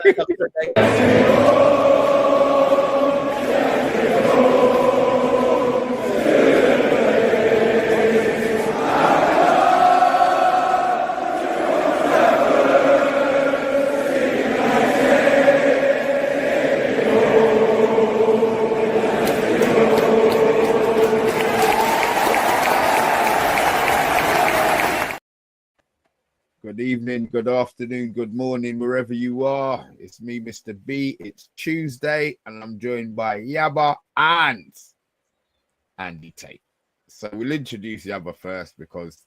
Good evening, good afternoon, good morning, wherever you are. It's me, Mr. B. It's Tuesday, and I'm joined by Yabba and Andy Tate. So we'll introduce Yabba first because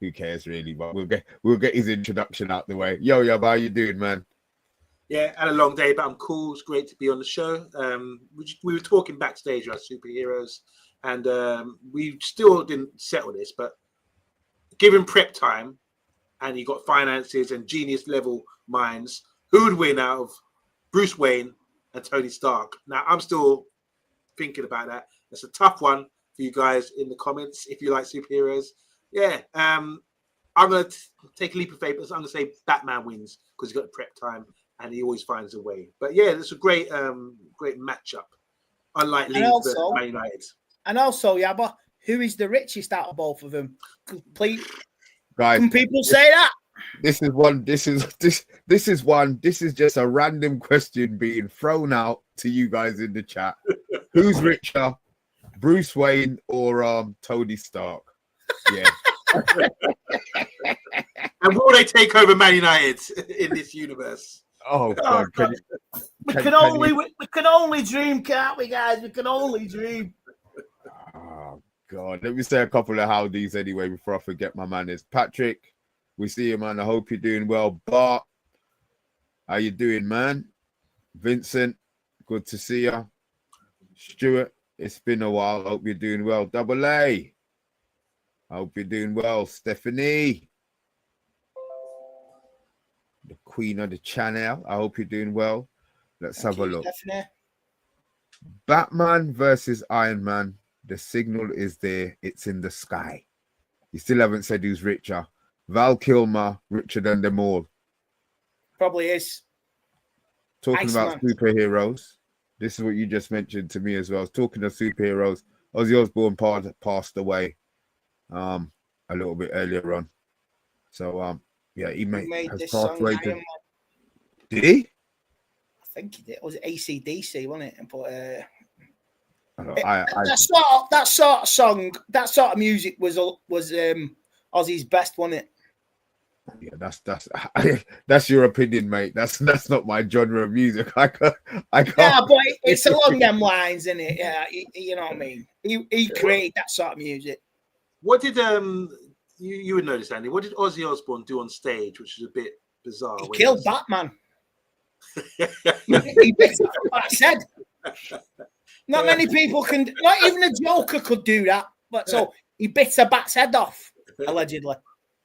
who cares really? But we'll get his introduction out the way. Yo, Yabba, how you doing, man? Yeah, had a long day, but I'm cool. It's great to be on the show. We were talking backstage about superheroes, and we still didn't settle this. But given prep time, and you got finances and genius level minds, who would win out of Bruce Wayne and Tony Stark? Now, I'm still thinking about that. It's a tough one for you guys in the comments if you like superheroes. Yeah, I'm going to take a leap of faith. I'm going to say Batman wins because he's got the prep time and he always finds a way. But yeah, it's a great matchup, unlike Leeds versus Man United. And also, Yabba, who is the richest out of both of them? Complete. Guys, can people say that? This is just a random question being thrown out to you guys in the chat. Who's richer, Bruce Wayne or Tony Stark? Yeah. And will they take over Man United in this universe? Oh God! We can only dream, can't we, guys? We can only dream. Oh God! Let me say a couple of howdies anyway before I forget my manners. Patrick, we see you, man. I hope you're doing well. Bart, how you doing, man? Vincent, good to see you. Stuart, it's been a while. Hope you're doing well. Double A, I hope you're doing well. Stephanie, the queen of the channel. I hope you're doing well. Let's have a look. Stephanie. Batman versus Iron Man. The signal is there. It's in the sky. You still haven't said who's richer. Val Kilmer, richer than them all. Probably is. Talking about superheroes. This is what you just mentioned to me as well. I was talking of superheroes. Ozzy Osbourne passed away a little bit earlier on. So yeah, he has passed away. Did he? I think he did. Was it AC/DC, wasn't it? But that sort of song, that sort of music was Ozzy's best, wasn't it? Yeah, that's your opinion, mate. That's not my genre of music. I can't. Yeah, but it's along them lines, isn't it? Yeah, you know what I mean. He created that sort of music. What did you would notice, Andy? What did Ozzy Osbourne do on stage, which is a bit bizarre? He killed Batman. He bit his head. Not many people can. Not even a Joker could do that. But so he bit a bat's head off, allegedly.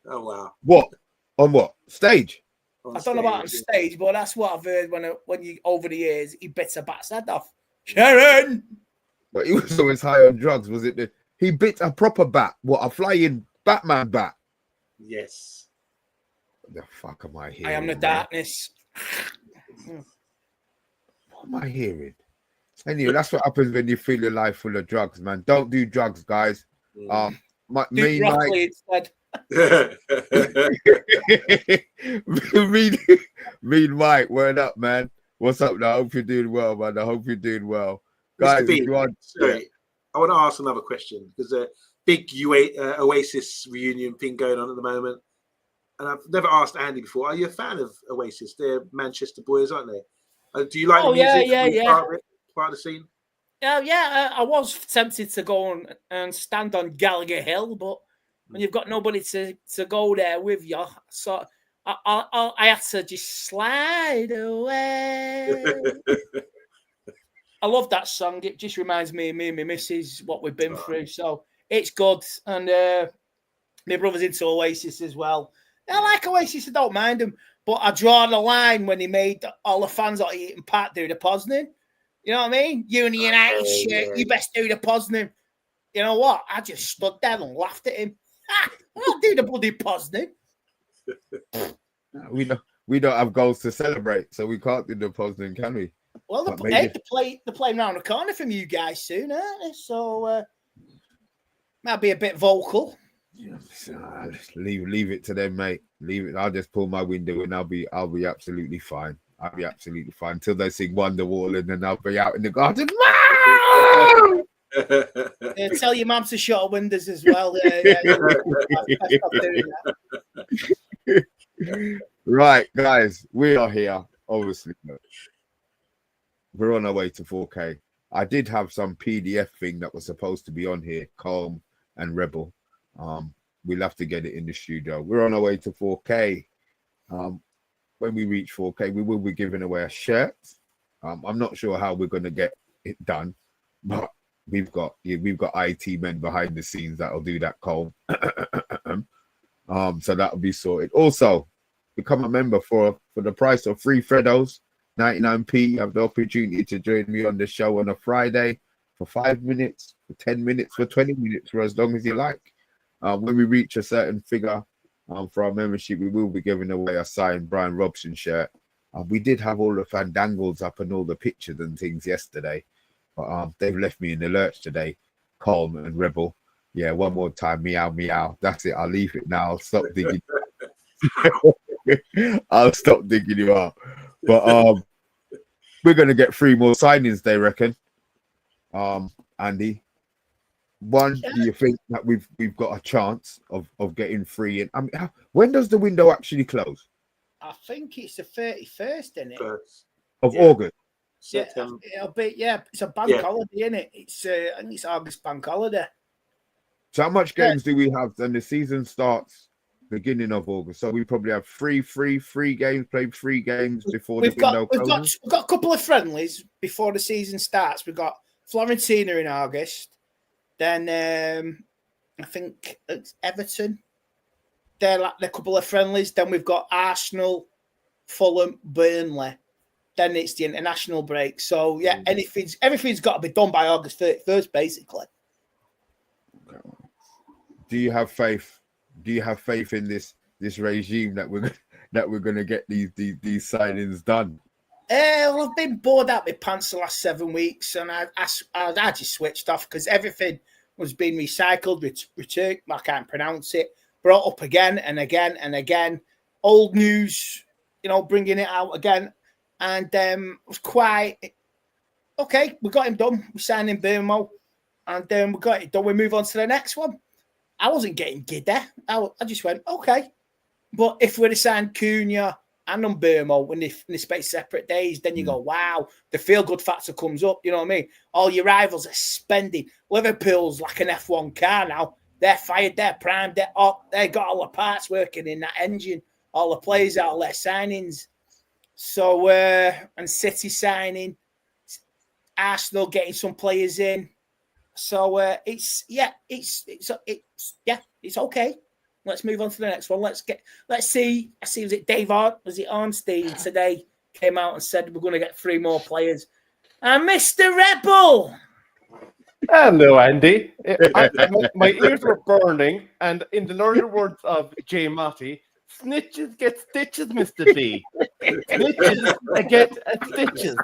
Oh wow! What on what stage? I don't know about on stage, but that's what I've heard when you over the years he bit a bat's head off. Sharon. But he was always high on drugs. Was it? He bit a proper bat. What, a flying Batman bat? Yes. What the fuck am I hearing? I am the darkness. What am I hearing? Anyway, that's what happens when you feel your life full of drugs, man. Don't do drugs, guys. Mean Mike, mean Mike, word up, man. What's up now? I hope you're doing well, man. I hope you're doing well. Guys, B, sorry, I want to ask another question because a big Oasis reunion thing going on at the moment. And I've never asked Andy before. Are you a fan of Oasis? They're Manchester boys, aren't they? Do you like the music? Yeah. Part of the scene? Yeah, I was tempted to go and stand on Gallagher Hill, but when you've got nobody to go there with you, so I had to just slide away. I love that song. It just reminds me of me and my missus, what we've been through. So it's good. And my brother's into Oasis as well. I like Oasis. I don't mind them. But I draw the line when he made all the fans at Eaton Park do the Poznan. You know what I mean? You and the United shirt, you best do the Poznan. You know what? I just stood there and laughed at him. I'll do the bloody Poznan. We we don't have goals to celebrate, so we can't do the Poznan, can we? Well, But they're playing round the corner from you guys soon, aren't they? So might be a bit vocal. Leave it to them, mate. Leave it. I'll just pull my window and I'll be absolutely fine. I'll be absolutely fine until they sing Wonderwall, and then I'll be out in the garden. Tell your mum to shut her windows as well. Right, guys, we are here. Obviously, we're on our way to 4K. I did have some PDF thing that was supposed to be on here, Calm and Rebel. We'll have to get it in the studio. We're on our way to 4K. When we reach 4K, we will be giving away a shirt. I'm not sure how we're going to get it done, but we've got IT men behind the scenes that'll do that, Cole. So that'll be sorted. Also, become a member for the price of 3 Freddos, 99p. You have the opportunity to join me on the show on a Friday for 5 minutes, for 10 minutes, for 20 minutes, for as long as you like. When we reach a certain figure for our membership, we will be giving away a signed Brian Robson shirt. We did have all the fandangles up and all the pictures and things yesterday, but they've left me in the lurch today. Calm and Rebel. Yeah, one more time, meow, meow. That's it. I'll leave it now. I'll stop digging. I'll stop digging you out. But we're going to get 3 more signings, they reckon. Andy, one, do you think that we've got a chance of getting 3 in? I mean, when does the window actually close? I think it's the 31st, isn't it? Of August. Yeah, it'll be, it's a bank holiday, isn't it? It's I think it's August bank holiday. So how much games do we have? Then the season starts beginning of August. So we probably have 3 games, played 3 games before the window closes. We've got a couple of friendlies before the season starts. We've got Florentina in August. Then I think it's Everton. They're like a couple of friendlies. Then we've got Arsenal, Fulham, Burnley. Then it's the international break. So yeah, everything's got to be done by August 31st, basically. Do you have faith? Do you have faith in this regime that we're gonna get these signings done? Well, I've been bored out with pants the last 7 weeks, and I just switched off because everything was being recycled, returned. I can't pronounce it. Brought up again and again and again. Old news, bringing it out again, and it was quite okay. We got him done. We signed in Burmo, and then we got it done. We move on to the next one. I wasn't getting giddy. I just went, okay. But if we'd have signed Cunha and Burmo in the space separate days, then you go, wow, the feel-good factor comes up. You know what I mean? All your rivals are spending. Liverpool's like an F1 car now. They're fired, they're primed, they got all the parts working in that engine. All the players out, all their signings. So, and City signing, Arsenal getting some players in. So it's okay. Let's move on to the next one. Let's see. Was it Dave Arnstein today came out and said we're going to get 3 more players. And Mr. Rebel. Hello, Andy. My ears were burning, and in the learned words of Jay Matty, snitches get stitches, Mr. D. Snitches get stitches.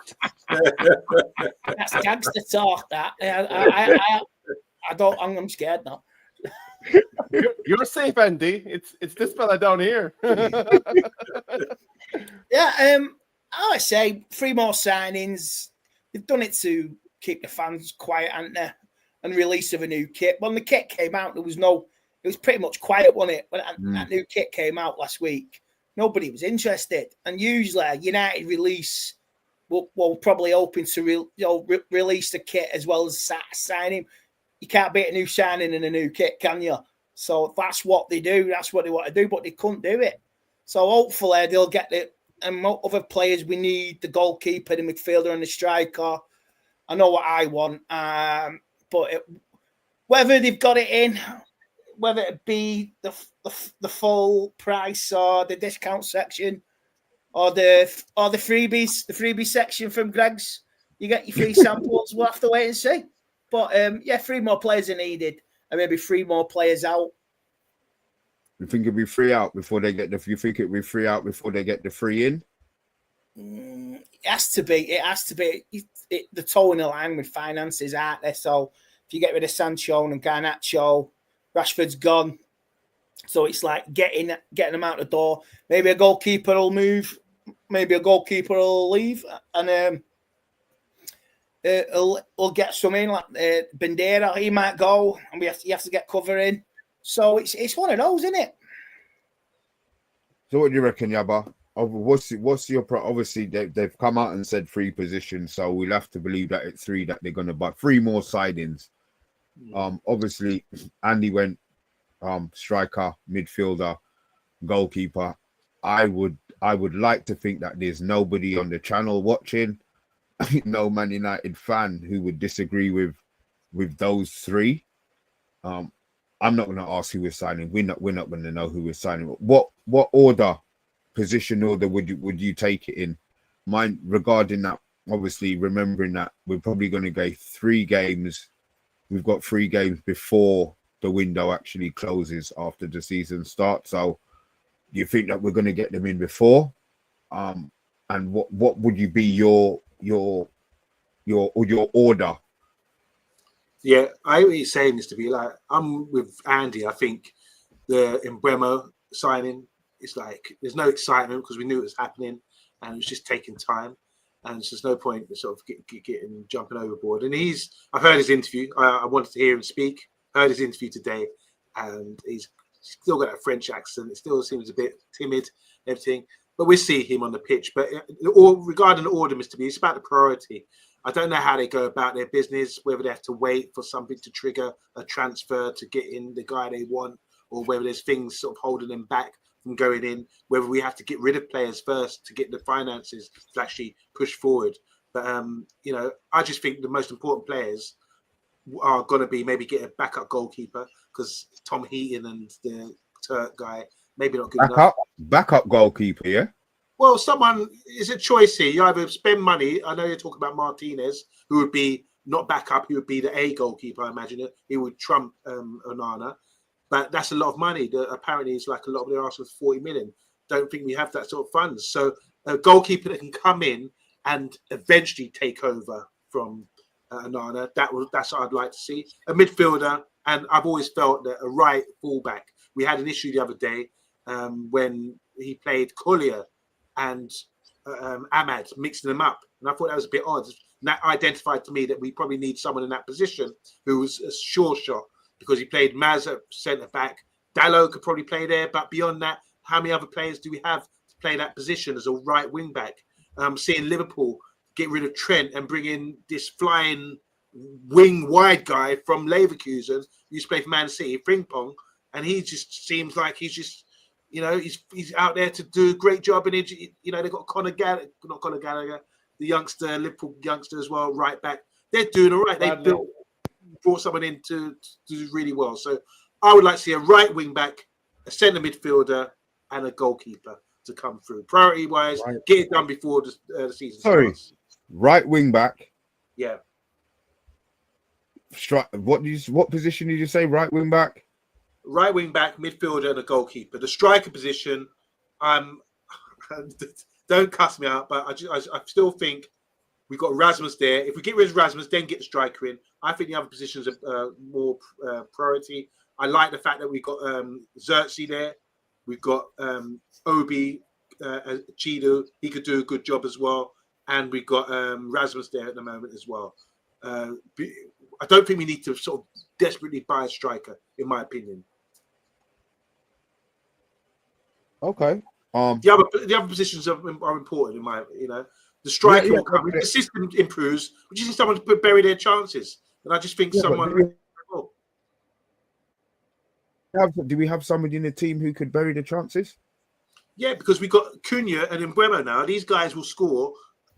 That's gangster talk. That I'm scared now. You're safe, Andy. It's this fella down here. Yeah. I say 3 more signings. They've done it to keep the fans quiet, and release of a new kit. When the kit came out, it was pretty much quiet, wasn't it? When that new kit came out last week, nobody was interested. And usually United release will probably open to release the kit as well as signing. You can't beat a new signing in a new kit, can you? So that's what they do. That's what they want to do, but they couldn't do it. So hopefully they'll get it. And other players we need, the goalkeeper, the midfielder, and the striker. I know what I want, but whether they've got it in, whether it be the full price or the discount section, or the freebies, the freebie section from Greg's, you get your free samples. We'll have to wait and see. But 3 more players are needed, and maybe 3 more players out. You think it'll be 3 out before they get the? You think it'll be 3 out before they get the 3 in? It has to be. It has to be. The toe in the line with finances, aren't there? So if you get rid of Sancho and Garnacho, Rashford's gone. So it's like getting them out the door. Maybe a goalkeeper will move. Maybe a goalkeeper will leave, and we'll get some in like Bandera. He might go, and you have to get cover in. So it's one of those, isn't it? So what do you reckon, Yabba? What's your obviously they've come out and said 3 positions, so we'll have to believe that it's 3 that they're gonna buy 3 more sidings. Obviously Andy went striker, midfielder, goalkeeper. I would like to think that there's nobody on the channel watching, no Man United fan who would disagree with those 3. I'm not going to ask who we're signing. We're not going to know who we're signing. What order, position order would you take it in? Mine regarding that, obviously remembering that we're probably going to go 3 games. We've got 3 games before the window actually closes after the season starts. So you think that we're going to get them in before? And what would you be your order? Yeah, I hear you saying this to be like, I'm with Andy. I think the Mbeumo signing is like, there's no excitement because we knew it was happening and it was just taking time. And there's no point in sort of jumping overboard. And I've heard his interview. I wanted to hear him speak. Heard his interview today, and he's still got a French accent. It still seems a bit timid, everything. But we'll see him on the pitch. But regarding the order, Mr. B, it's about the priority. I don't know how they go about their business, whether they have to wait for something to trigger a transfer to get in the guy they want, or whether there's things sort of holding them back from going in, whether we have to get rid of players first to get the finances to actually push forward. But, I just think the most important players are going to be maybe get a backup goalkeeper, because Tom Heaton and the Turk guy, maybe not good enough. Backup goalkeeper, yeah? Well, someone is a choice here. You either spend money. I know you're talking about Martinez, who would be not backup. He would be the A goalkeeper, I imagine. He would trump Onana. But that's a lot of money. Apparently, it's like a lot of their asking for 40 million. Don't think we have that sort of funds. So a goalkeeper that can come in and eventually take over from Onana, that's what I'd like to see. A midfielder, and I've always felt that a right fullback. We had an issue the other day when he played Collier and Ahmad, mixing them up. And I thought that was a bit odd. And that identified to me that we probably need someone in that position who was a sure shot, because he played Maz at centre-back. Dalot could probably play there, but beyond that, how many other players do we have to play that position as a right wing-back? Seeing Liverpool get rid of Trent and bring in this flying wing-wide guy from Leverkusen, used to play for Man City, Frimpong, and he just seems like he's just, he's out there to do a great job. And, they've got not Conor Gallagher, the youngster, Liverpool youngster as well, right back. They're doing all right. They brought someone in to do really well. So I would like to see a right wing back, a centre midfielder, and a goalkeeper to come through. Priority wise, get it done before the season starts. Right wing back. Yeah. What position did you say? Right wing back. Right wing back, midfielder, and a goalkeeper. The striker position, don't cuss me out, but I still think we've got Rasmus there. If we get rid of Rasmus, then get the striker in. I think the other positions are more priority. I like the fact that we've got Xerxes there. We've got Obi Chido. He could do a good job as well. And we've got Rasmus there at the moment as well. I don't think we need to sort of desperately buy a striker, in my opinion. Okay. The other positions are important, in my, the striker will come. If the system improves, we just need someone to bury their chances. And I just think someone. Do we have somebody in the team who could bury the chances? Yeah, because we got Cunha and Mbeumo now. These guys will score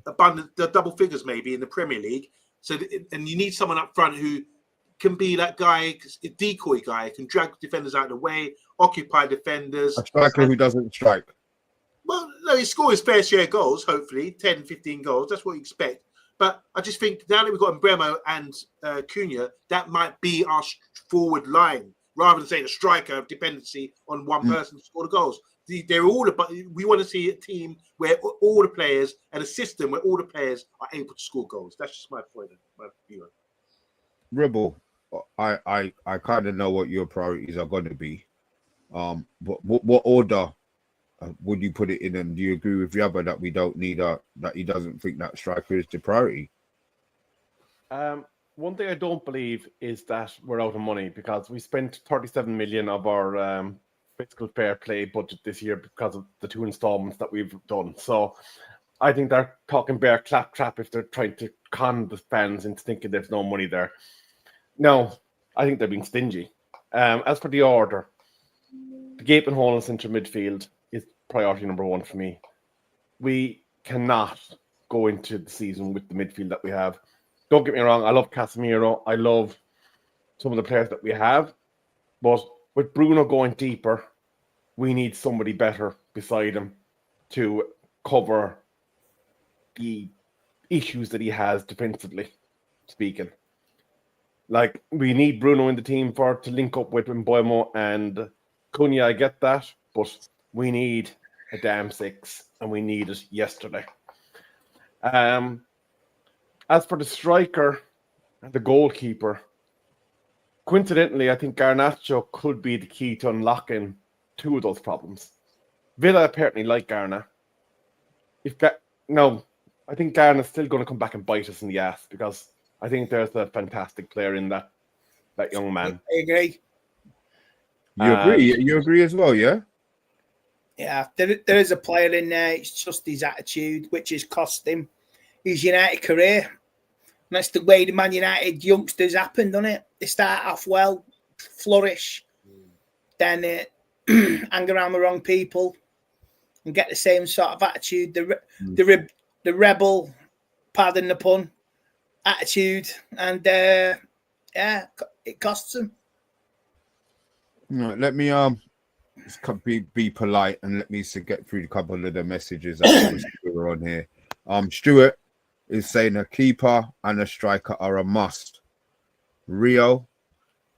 the double figures maybe in the Premier League. So, and you need someone up front who can be that guy, a decoy guy, can drag defenders out of the way, occupy defenders. A striker who doesn't strike. Well, no, he scores fair share of goals, hopefully, 10, 15 goals. That's what you expect. But I just think now that we've got Mbeumo and Cunha, that might be our forward line rather than saying a striker dependency on one person to score the goals. They're all about. We want to see a team where all the players and a system where all the players are able to score goals. That's just my point, my view. Rebel, I kind of know what your priorities are going to be. But what order would you put it in? And do you agree with Yabba that we don't need that he doesn't think that striker is the priority? One thing I don't believe is that we're out of money, because we spent 37 million of our fiscal fair play budget this year because of the 2 installments that we've done. So I think they're talking bare claptrap if they're trying to con the fans into thinking there's no money there. No, I think they're being stingy. As for the order, the gaping hole in central midfield is priority number 1 for me. We cannot go into the season with the midfield that we have. Don't get me wrong, I love Casemiro. I love some of the players that we have. But with Bruno going deeper, we need somebody better beside him to cover the issues that he has defensively speaking. Like, we need Bruno in the team to link up with Mbeumo and Cunha. I get that, but we need a damn 6, and we need it yesterday. As for the striker and the goalkeeper, coincidentally, I think Garnacho could be the key to unlocking 2 of those problems. Villa apparently like Garna. I think Garna's still going to come back and bite us in the ass, because I think there's a fantastic player in that young man. I agree. You agree? You agree as well, yeah? Yeah, there is a player in there. It's just his attitude, which has cost him his United career. And that's the way the Man United youngsters happen, doesn't it? They start off well, flourish, then hang around the wrong people and get the same sort of attitude. The rebel, pardon the pun, attitude, and it costs them. No, let me be polite and let me get through a couple of the messages that were on here. Stuart is saying a keeper and a striker are a must. Rio,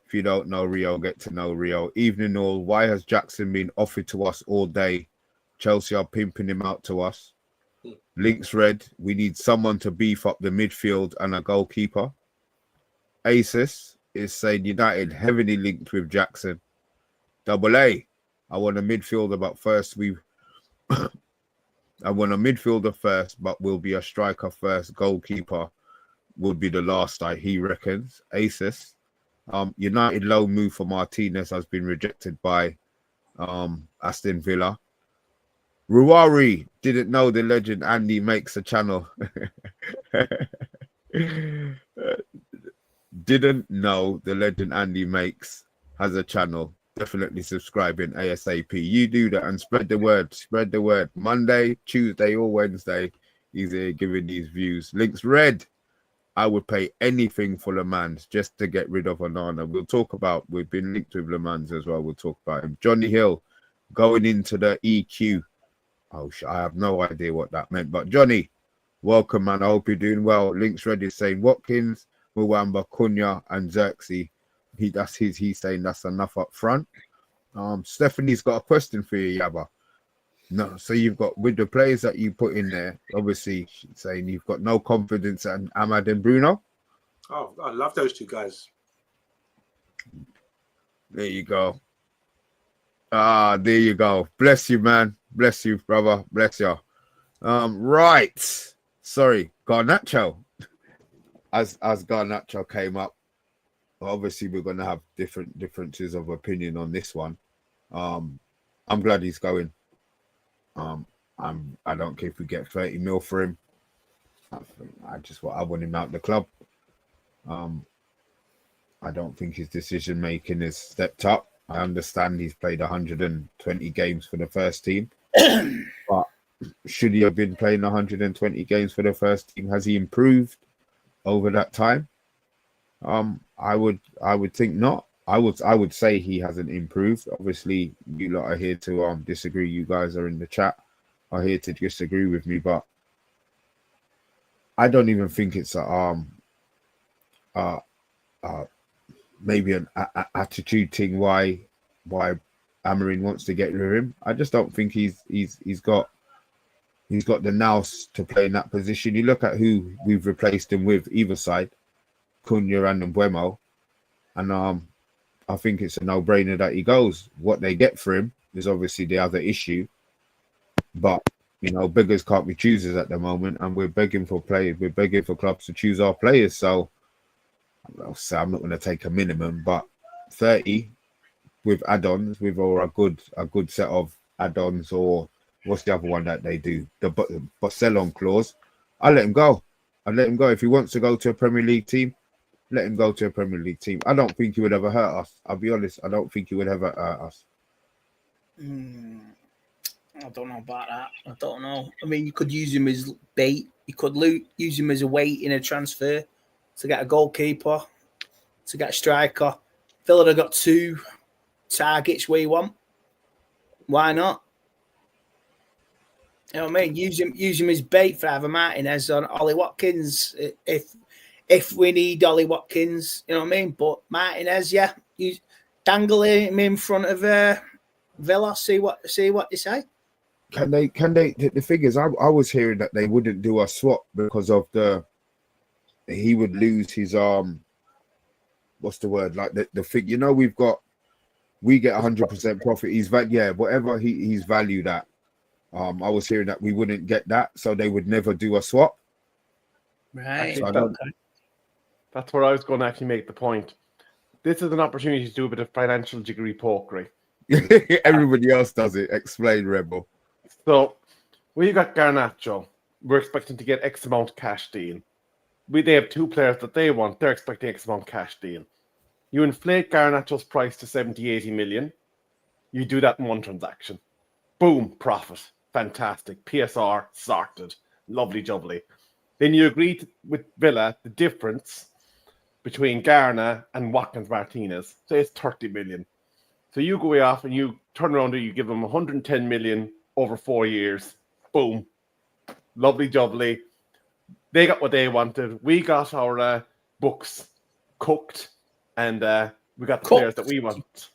if you don't know Rio, get to know Rio. Evening all, why has Jackson been offered to us all day? Chelsea are pimping him out to us. Links Red, we need someone to beef up the midfield and a goalkeeper. Asus is saying United heavily linked with Jackson. Double A, I want a midfielder, but first I want a midfielder first, but will be a striker first. Goalkeeper will be the last, he reckons. Asus, United loan move for Martinez has been rejected by Aston Villa. Ruari didn't know the legend Andy makes a channel. Didn't know the legend Andy makes has a channel. Definitely subscribing ASAP. You do that and spread the word. Spread the word. Monday, Tuesday, or Wednesday, he's here giving these views. Links Red. I would pay anything for Lammens just to get rid of Onana. We've been linked with Lammens as well. We'll talk about him. Johnny Hill going into the EQ. Oh, I have no idea what that meant. But Johnny, welcome, man. I hope you're doing well. Links Red is saying Watkins, Mwamba, Cunha, and Xerxes. He's saying that's enough up front. Stephanie's got a question for you, Yabba. No, so you've got, with the players that you put in there, obviously saying you've got no confidence in Ahmad and Bruno. Oh, I love those 2 guys. There you go. There you go. Bless you, man. Bless you, brother. Bless you. Right. Sorry, Garnacho. As Garnacho came up, obviously we're going to have differences of opinion on this one. I'm glad he's going. I don't care if we get 30 mil for him. I want him out the club. I don't think his decision making has stepped up. I understand he's played 120 games for the first team, but should he have been playing 120 games for the first team? Has he improved over that time? I would think not. I would say he hasn't improved. Obviously, you lot are here to disagree. You guys are in the chat are here to disagree with me, but I don't even think it's maybe an attitude thing why Amarin wants to get rid of him. I just don't think he's got the nous to play in that position. You look at who we've replaced him with either side, Cunha and Mbuemo, and I think it's a no-brainer that he goes. What they get for him is obviously the other issue, but beggars can't be choosers at the moment, and we're begging for players. We're begging for clubs to choose our players. So I'm not going to take a minimum, but 30 with add-ons, with a good set of add-ons, or what's the other one that they do? The sell-on clause. I'll let him go. If he wants to go to a Premier League team, let him go to a Premier League team. I don't think he would ever hurt us. I'll be honest. I don't think he would ever hurt us. I don't know about that. I don't know. I mean, you could use him as bait. You could use him as a weight in a transfer to get a goalkeeper, to get a striker. Villa have got 2 targets we want. Why not? You know what I mean? Use him as bait for either Martinez or Ollie Watkins if we need Ollie Watkins. You know what I mean? But Martinez, yeah, dangle him in front of Villa. See what they say. Can they? The figures I was hearing that they wouldn't do a swap because of he would lose his what's the word, like the figure. We get 100% profit. He's whatever he's valued at. I was hearing that we wouldn't get that, so they would never do a swap. Right. So that's where I was going to actually make the point. This is an opportunity to do a bit of financial jiggery pokery. Everybody else does it. Explain, Rebel. So we got Garnacho. We're expecting to get X amount cash deal. They have 2 players that they want. They're expecting X amount cash deal. You inflate Garnacho's price to 70-80 million. You do that in one transaction. Boom, profit. Fantastic. PSR sorted. Lovely jubbly. Then you agree with Villa the difference between Garna and Watkins Martinez. Say it's 30 million. So you go way off and you turn around and you give them 110 million over 4 years. Boom. Lovely jubbly. They got what they wanted. We got our books cooked, and we got the players that we want.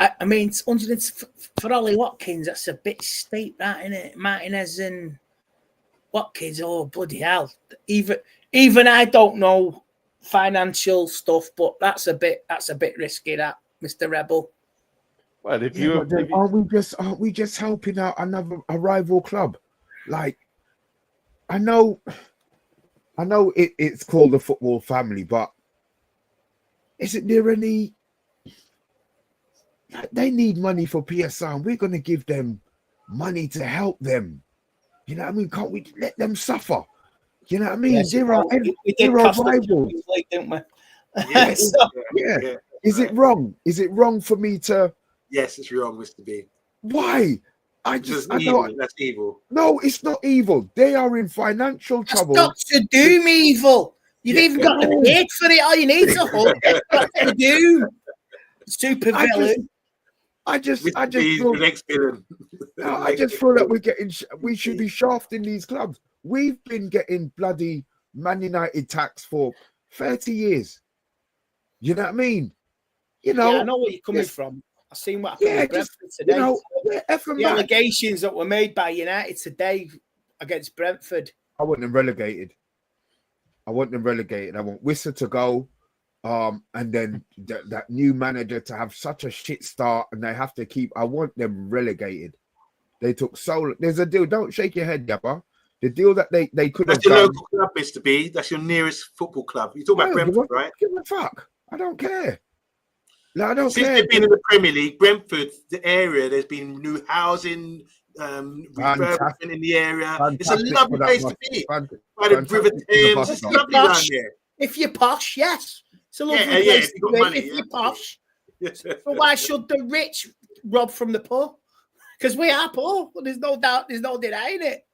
I mean, it's 100 for Ollie Watkins. That's a bit steep, that, isn't it? Martinez and Watkins. Oh, bloody hell! Even I don't know financial stuff, but that's a bit risky, that, Mr. Rebel. Well, aren't we just helping out a rival club? Like, I know it's called the football family, but isn't there any? They need money for PSR, and we're going to give them money to help them. You know what I mean? Can't we let them suffer? You know what I mean? Yes, they're our rivals. Like, didn't we? Yeah. Is it wrong? Is it wrong for me to? Yes, it's wrong, Mr. B. Why? That's evil. No, it's not evil. They are in financial trouble. That's Dr. Doom evil. You've even got the paid for it. All you need to hold Dr. Doom. Super villain. I just feel that we should be shafting these clubs. We've been getting bloody Man United tax for 30 years. You know what I mean? I know where you're coming from. I've seen what happened with Brentford today. The allegations that were made by United today against Brentford. I want them relegated. I want Wissa to go. And then that new manager to have such a shit start, and they have to keep. I want them relegated. They took there's a deal. Don't shake your head, Yappa. The deal that they could have done. That's your local club, Mr. B. That's your nearest football club. You talk about Brentford, right? Give a fuck. I don't care. No, I don't Since care. they've been in the Premier League, Brentford, the area, there's been new housing, refurbishment in the area. It's a lovely place to be. By the River Thames, it's lovely around there. If you're posh, yes. It's a lovely place to be if you're posh. But why should the rich rob from the poor? Because we are poor. Well, there's no doubt, there's no denying it.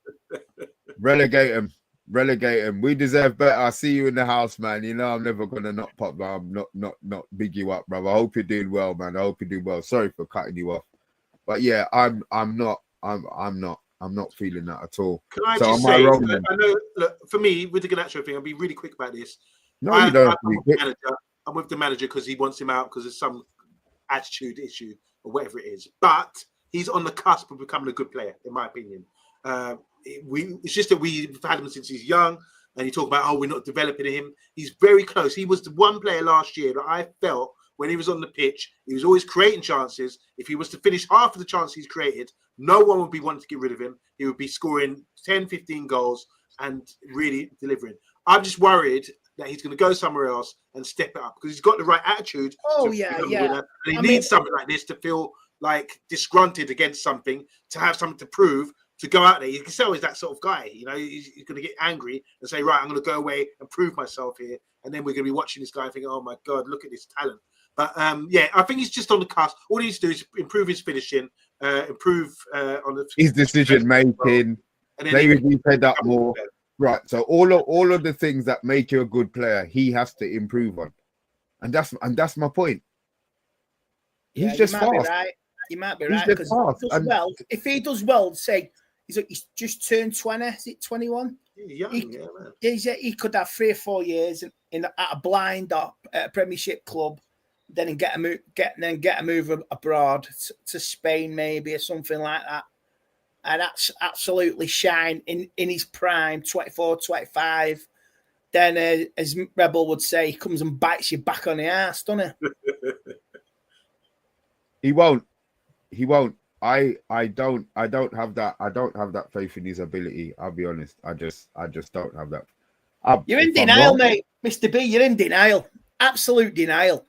Relegate them. We deserve better. I see you in the house, man. You know I'm never gonna not pop. I'm not big you up, brother. I hope you're doing well, man. I hope you're doing well. Sorry for cutting you off, but yeah, I'm not feeling that at all. Can I just say, I know, look, for me with the Garnacho thing, I'll be really quick about this. No, you don't have to I'm be with the quick. manager. I'm with the manager because he wants him out because of some attitude issue or whatever it is. But he's on the cusp of becoming a good player, in my opinion. It's just that we've had him since he's young, and you talk about, oh, we're not developing him. He's very close. He was the one player last year that I felt when he was on the pitch, he was always creating chances. If he was to finish half of the chances he's created, no one would be wanting to get rid of him. He would be scoring 10, 15 goals and really delivering. I'm just worried that he's going to go somewhere else and step it up because he's got the right attitude. Oh, to yeah, become a yeah. winner. And he needs something like this to feel like disgruntled against something, to have something to prove, to go out there. You can tell he's that sort of guy. You know, he's going to get angry and say, right, I'm going to go away and prove myself here. And then we're going to be watching this guy thinking, oh, my God, look at this talent. But, yeah, I think he's just on the cusp. All he needs to do is improve his finishing, improve on the His decision making. Maybe be fed up more. Right. So all of the things that make you a good player, he has to improve on. And that's my point. Yeah, He's just you might fast. Be right. You might be He's right. just Because fast. if he does well, say he's just turned 20, is it 21? Young, man. He could have 3 or 4 years at a blind up at a Premiership club, then get a move abroad to Spain maybe or something like that, and that's absolutely shine in his prime, 24, 25. Then, as Rebel would say, he comes and bites you back on the ass, doesn't he? He won't. I don't have that. I don't have that faith in his ability. I'll be honest. I just don't have that. You're in denial, mate, Mr. B. You're in denial. Absolute denial.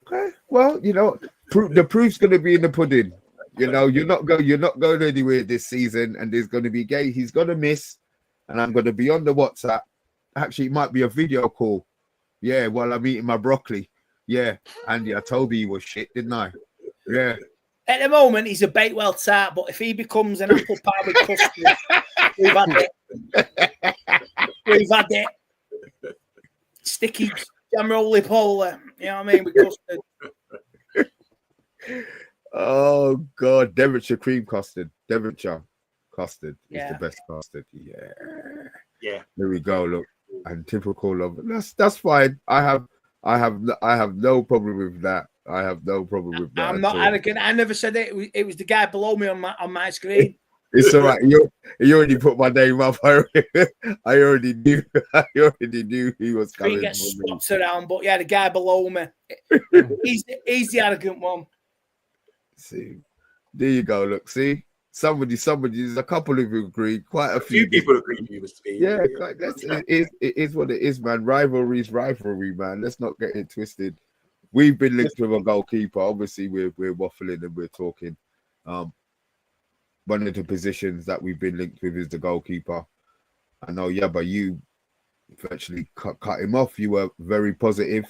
Okay. Well, the proof's going to be in the pudding. You're not going anywhere this season, and there's going to be he's going to miss, and I'm going to be on the WhatsApp. Actually, it might be a video call. Yeah, while I'm eating my broccoli. Yeah, Andy, I told you he was shit, didn't I? Yeah. At the moment, he's a Bakewell tart, but if he becomes an apple pie with custard, we've had it. Sticky jam roly-poly, you know what I mean, with custard. Oh, God, Devonshire cream custard. Devonshire custard is the best custard. Yeah. There we go, look. And typical of that's fine. I have no problem with that. I have no problem with that. I'm not arrogant. I never said it. It was the guy below me on my screen. It's all right. You already put my name up. I already knew. I already knew he was coming. He gets swapped around, but yeah, the guy below me. He's the arrogant one. See, there you go. Look, see. Somebody. There's a couple of you agree. Quite a few people agree with you, Mr. B. Yeah, it is what it is, man. Rivalry, man. Let's not get it twisted. We've been linked with a goalkeeper. Obviously, we're waffling and we're talking. One of the positions that we've been linked with is the goalkeeper. I know, but you virtually cut him off. You were very positive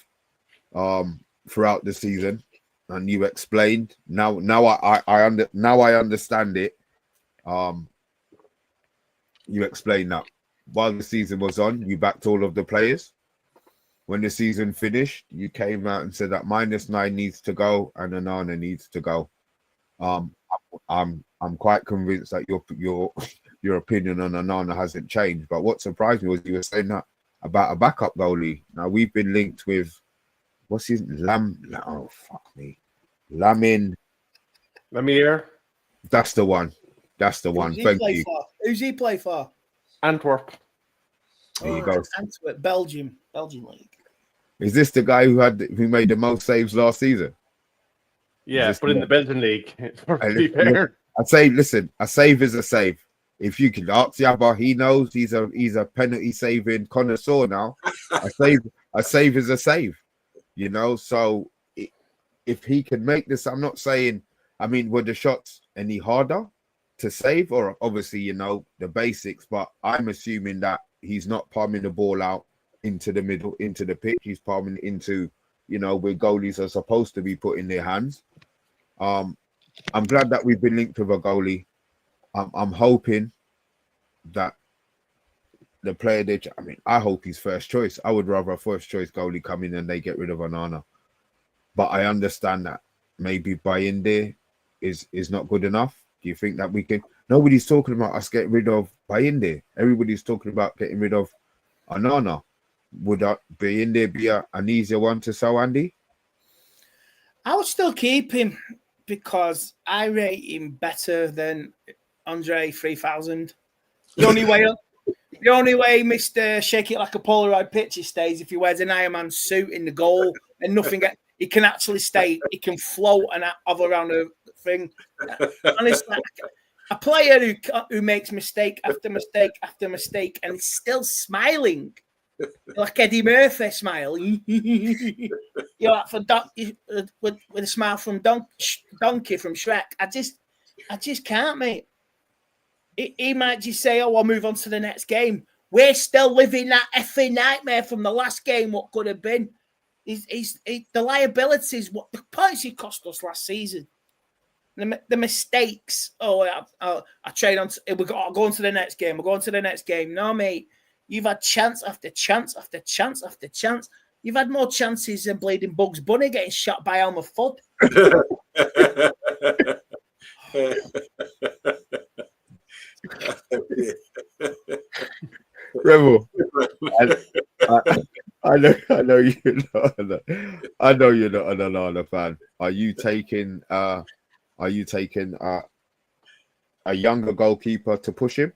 throughout the season. And you explained. Now I understand it. You explained that while the season was on, you backed all of the players. When the season finished, you came out and said that -9 needs to go and Onana needs to go. I'm quite convinced that your opinion on Onana hasn't changed. But what surprised me was you were saying that about a backup goalie. Now we've been linked with. What's his oh, fuck me. Lammen. Lamir. That's the one. Thank you. Who's he play for? Antwerp. There you go. Antwerp, Belgium league. Is this the guy who made the most saves last season? Yeah, but in the Belgian league. To be fair. I say, listen, a save is a save. If you can ask Yabba, he knows he's a penalty saving connoisseur now. A save is a save. So if he can make this, I'm not saying, were the shots any harder to save? Or obviously, the basics, but I'm assuming that he's not palming the ball out into the middle, into the pitch. He's palming it into, where goalies are supposed to be putting their hands. I'm glad that we've been linked with a goalie. I'm hoping that the player I hope he's first choice. I would rather a first choice goalie come in and they get rid of Onana. But I understand that maybe buying there is not good enough Do you think that we can? Nobody's talking about us getting rid of Bayinde. Everybody's talking about getting rid of Anana. Would Bayinde be an easier one to sell, Andy? I would still keep him because I rate him better than Andre 3000. The only way Mr. Shake It Like a Polaroid picture stays if he wears an Iron Man suit in the goal and nothing. He can actually stay. He can float and hover around a thing. Honestly, a player who makes mistake after mistake after mistake and is still smiling like Eddie Murphy smile. You're like with a smile from Donkey from Shrek. I just can't, mate. He might just say, "Oh, I'll move on to the next game." We're still living that effing nightmare from the last game. What could have been? The liabilities, what the points he cost us last season, the mistakes. Oh, I trade on. We're going to the next game. We're going to the next game. No, mate. You've had chance after chance after chance after chance. You've had more chances than bleeding Bugs Bunny getting shot by Elmer Fudd. Rebel, I know you're not. I know you're not an Onana fan. Are you taking a younger goalkeeper to push him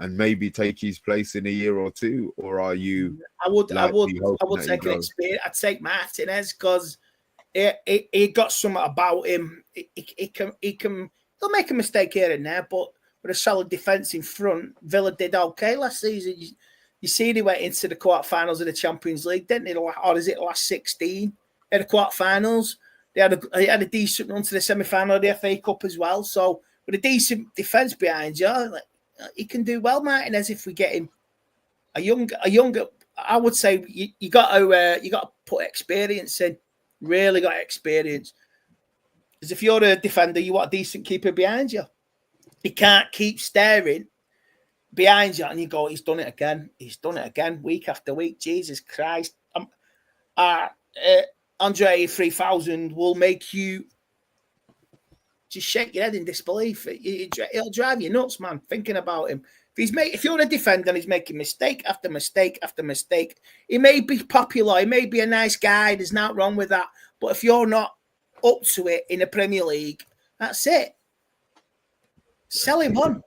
and maybe take his place in a year or two, or are you? I would take an experience. I'd take Martinez because he got something about him. He'll make a mistake here and there, but with a solid defence in front, Villa did okay last season. You see, they went into the quarterfinals of the Champions League, didn't they? Or is it last 16? In the quarterfinals, they had a decent run to the semi-final of the FA Cup as well. So with a decent defence behind you, he can do well, Martinez. If we get him a younger, I would say you got to put experience in. Really got experience. Because if you're a defender, you want a decent keeper behind you. He can't keep staring behind you and you go, he's done it again. He's done it again, week after week. Jesus Christ. Andre 3000 will make you just shake your head in disbelief. It'll drive you nuts, man, thinking about him. If you're a defender and he's making mistake after mistake after mistake, he may be popular, he may be a nice guy, there's nothing wrong with that. But if you're not up to it in the Premier League, that's it. Sell him on.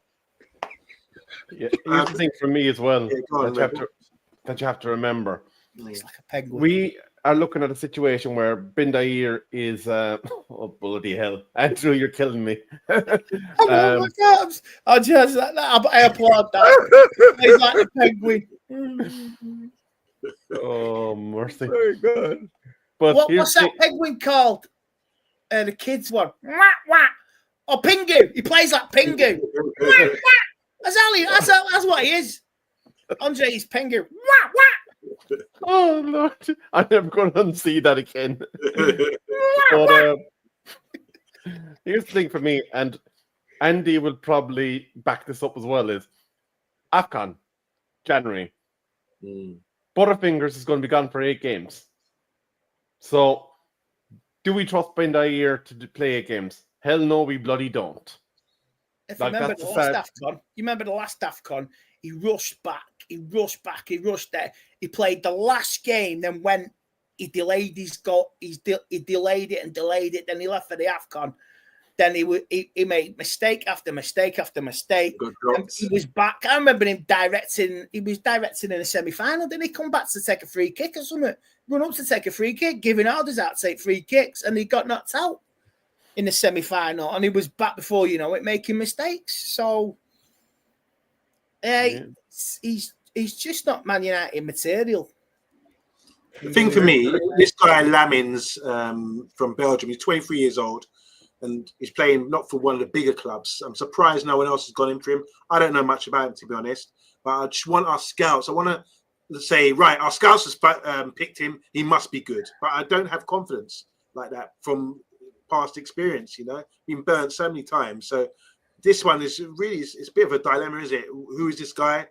Yeah, here's the thing for me as well that you have to remember. It's like a penguin. We are looking at a situation where Bindair is oh bloody hell, Andrew, you're killing me. Oh my God! I applaud that. He's like a penguin. Oh mercy! Very good. But what's that penguin called? The kids one. Wah, wah. Oh, Pingu. He plays like Pingu. That's what he is. Andre is Pingu. Wah, wah. Oh Lord, I'm never going to unsee that again. But here's the thing for me, and Andy will probably back this up as well, is AFCON, January. Butterfingers is going to be gone for 8 games. So, do we trust Bindair to play 8 games? Hell no, we bloody don't. If you remember the last AFCON, he rushed back, he rushed there. He played the last game, then went, he delayed his goal, he delayed it and delayed it, then he left for the AFCON. Then he made mistake after mistake after mistake. He was back. I remember him directing. He was directing in a semi-final. Then he come back to take a free kick or something. Run up to take a free kick, giving orders out to take free kicks, and he got knocked out in the semi-final. And he was back before you know it, making mistakes. So, he's just not Man United material. The thing for me, this guy Lammens from Belgium, he's 23 years old. And he's playing not for one of the bigger clubs. I'm surprised no one else has gone in for him. I don't know much about him, to be honest. But I just want our scouts. I want to say, right, our scouts have picked him. He must be good. But I don't have confidence like that from past experience, you know. Been burnt so many times. So this one is really, it's a bit of a dilemma, is it? Who is this guy?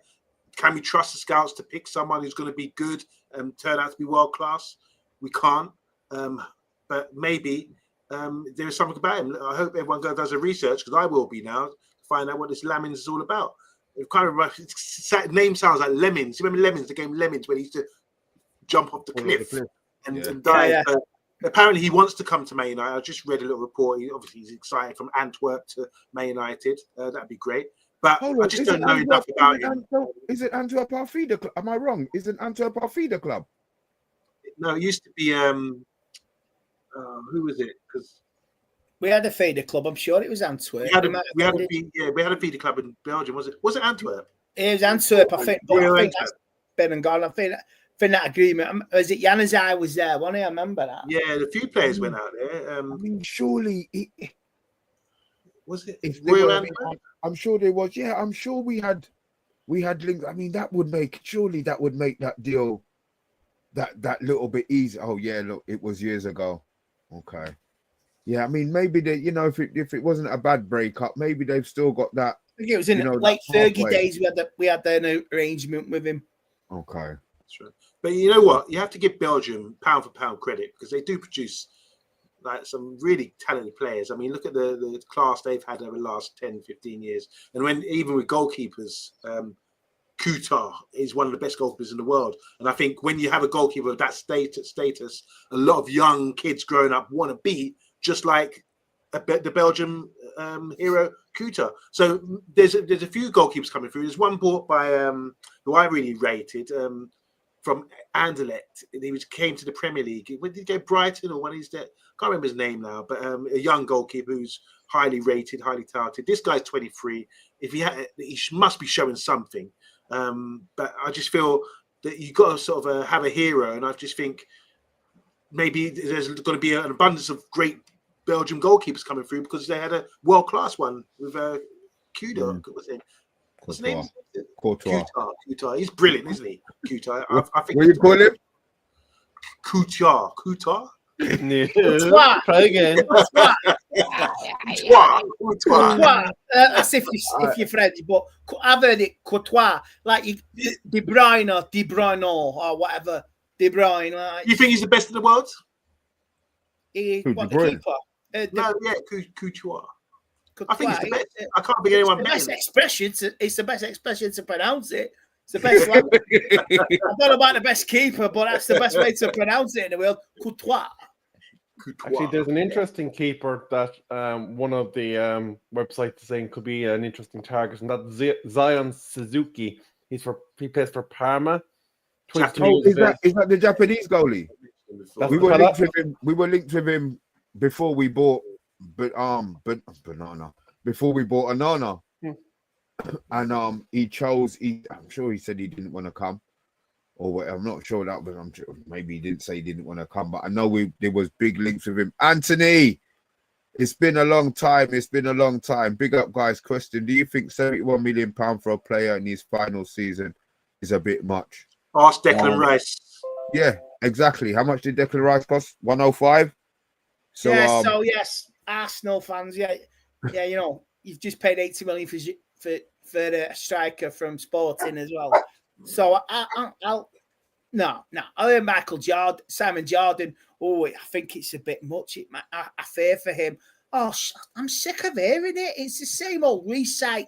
Can we trust the scouts to pick someone who's going to be good and turn out to be world class? We can't. But maybe... there is something about him. I hope everyone does a research, because I will be now, to find out what this Lammens is all about. It kind of name sounds like Lemons. You remember Lemons, the game Lemons, when he used to jump off the cliff and die. Yeah. But apparently he wants to come to Man United. I just read a little report. Obviously he's excited from Antwerp to Man United. That'd be great. But I just don't know enough about him. Is it Antwerp our feeder club? Am I wrong? Is it Antwerp our feeder club? No, it used to be who was it? Because we had a feeder club. I'm sure it was Antwerp. we had a feeder club in Belgium. Was it Antwerp? It was Antwerp, I think. But I think that's been and gone. I think that agreement. Was it Januzaj was there? One, I remember that. Yeah, a few players went out there. I mean, surely was it? I'm sure there was. Yeah, I'm sure we had links. I mean, that would make that deal that little bit easier. Oh yeah, look, it was years ago. Okay. Yeah, I mean, maybe they, if it wasn't a bad breakup, maybe they've still got that. I think it was in late Fergie days we had an arrangement with him. Okay. That's right. But you know what? You have to give Belgium pound for pound credit, because they do produce like some really talented players. I mean, look at the class they've had over the last 10, 15 years. And even with goalkeepers, Kutar is one of the best goalkeepers in the world. And I think when you have a goalkeeper of that status, a lot of young kids growing up want to be just like the Belgium hero Kutar. So there's a few goalkeepers coming through. There's one bought by who I really rated from Anderlecht. He came to the Premier League. When did he go? Brighton or one of his? Can't remember his name now. But a young goalkeeper who's highly rated, highly touted. This guy's 23. He must be showing something. But I just feel that you've got to sort of have a hero, and I just think maybe there's going to be an abundance of great Belgium goalkeepers coming through, because they had a world-class one with Kudo. What's his name? Courtois. He's brilliant, isn't he? Kutar. I think. What do you call him? Kutar. Courtois. Try again. Courtois. That's if you're French, but I've heard it Courtois, like De Bruyne or whatever. De Bruyne. Like, You think he's the best in the world? The Bruyne? keeper? Courtois. I think it's the best. I can't think anyone better. It's the best expression to pronounce it. It's the best language. I don't know about the best keeper, but that's the best way to pronounce it in the world. Courtois. Actually, there's an interesting keeper that one of the websites is saying could be an interesting target, and that's Zion Suzuki. He plays for Parma. Is that the Japanese goalie? We were linked with him before we bought Banana. Before we bought Anana. And I'm sure he said he didn't want to come. Or whatever. I'm not sure that, but I'm sure maybe he didn't say he didn't want to come. But I know there was big links with him. Anthony, it's been a long time. Big up, guys. Question: do you think £71 million for a player in his final season is a bit much? Ask Declan Rice. Yeah, exactly. How much did Declan Rice cost? 105. So yes, Arsenal fans, yeah, you've just paid 80 million for a striker from Sporting as well. So I'll hear Simon Jordan. Oh, I think it's a bit much. I fear for him. Oh, I'm sick of hearing it. It's the same old which I